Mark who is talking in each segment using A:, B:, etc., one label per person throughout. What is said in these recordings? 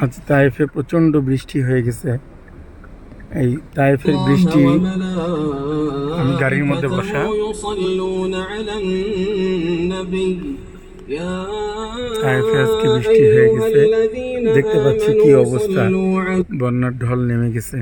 A: আজ তায়েফে প্রচণ্ড বৃষ্টি হয়ে গেছে। এই তায়েফের বৃষ্টি, আমি গাড়ির মধ্যে বসা, তায়েফে আজকে বৃষ্টি হয়ে গেছে। দেখতে পাচ্ছি কি অবস্থা, বন্যার ঢল নেমে গেছে।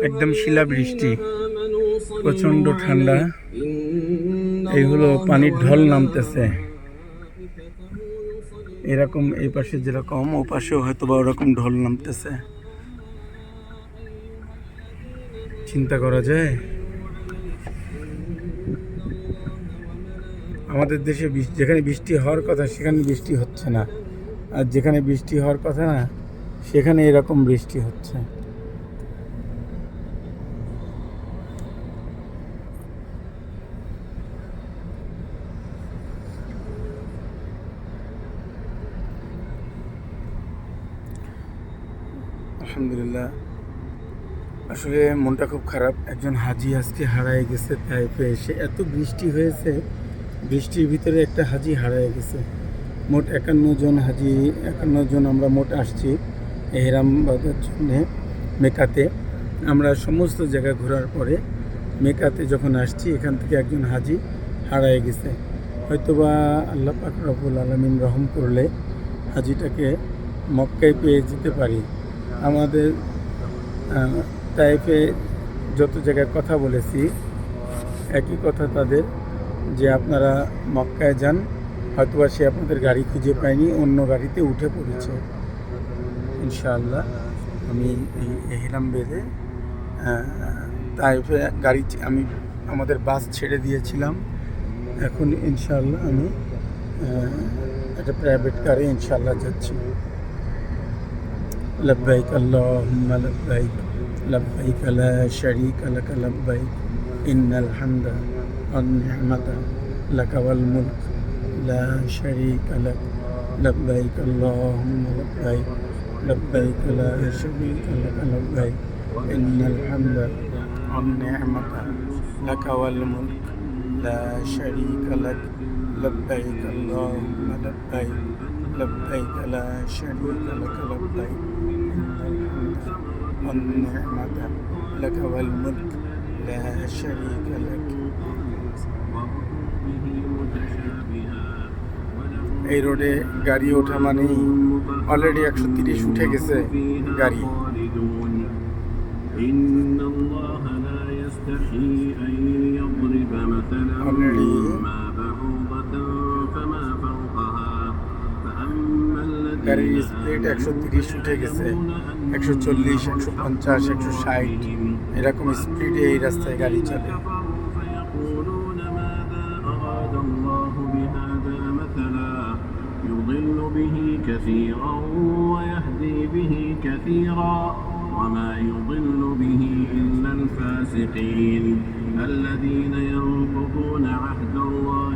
A: একদম শিলা বৃষ্টি, প্রচন্ড ঠান্ডা। এই হলো পানির ঢল নামতেছে এরকম, এই পাশে যেরকম ও পাশেও হয়তো বা ওরকম ঢল নামতেছে। চিন্তা করা যায়, আমাদের দেশে যেখানে বৃষ্টি হওয়ার কথা সেখানে বৃষ্টি হচ্ছে না, আর যেখানে বৃষ্টি হওয়ার কথা না সেখানে এরকম বৃষ্টি হচ্ছে। আলহামদুলিল্লাহ, আসলে মনটা খুব খারাপ। একজন হাজি আজকে হারায় গেছে তাইফে এসে। এত বৃষ্টি হয়েছে, বৃষ্টির ভিতরে একটা হাজি হারায় গেছে। মোট 51 জন হাজি, 51 জন আমরা মোট আসছি এহরাম বাঁধার জন্যে মেকাতে। আমরা সমস্ত জায়গা ঘোরার পরে মেকাতে যখন আসছি, এখান থেকে একজন হাজি হারায় গেছে। হয়তোবা আল্লাহ পাক রব্বুল আলামিন রহম করলে হাজিটাকে মক্কায় পেয়ে যেতে পারি। আমাদের তাইফে যত জায়গায় কথা বলেছি, একই কথা তাদের, যে আপনারা মক্কায় যান, হয়তোবা সে আপনাদের গাড়ি খুঁজে পায়নি, অন্য গাড়িতে উঠে পড়েছে। ইনশাআল্লাহ আমি এই এহরাম বেঁধে তাইফে আমি আমাদের বাস ছেড়ে দিয়েছিলাম। এখন ইনশাআল্লাহ আমি একটা প্রাইভেট কারে ইনশাআল্লাহ যাচ্ছি। লব্বাইক আল্লাহুম্মা লব্বাইক, লব্বাইক লা শারীকা লাক লব্বাইক, ইন্নাল হামদা ওয়ান নি'মাতা লাকা ওয়াল মুলক লা শারীকা লাক, লব্বাইক আল্লাহুম্মা লব্বাইক, লব্বাইক লা শারীকা লাক লব্বাইক, ইন্নাল হামদা ওয়ান নি'মাতা লাকা ওয়াল মুলক লা শারীকা লাক, লব্বাইক আল্লাহুম্মা লব্বাইক, লব্বাইক লা শারীকা লাক লব্বাইক, والنعمة لك والملك لا شريك لك। এই রোডে গাড়ি ওঠা মানেই অলরেডি 130 উঠে গেছে গাড়ি। অলরেডি গাড়ির স্পিড 130 উঠে গেছে, 140, 150, 160 এরকম স্পিডে এই রাস্তায় গাড়ি চলে। يضل به كثيرا ويهدي به كثيرا وما يضل به إلا الفاسقين الذين ينقضون عهد الله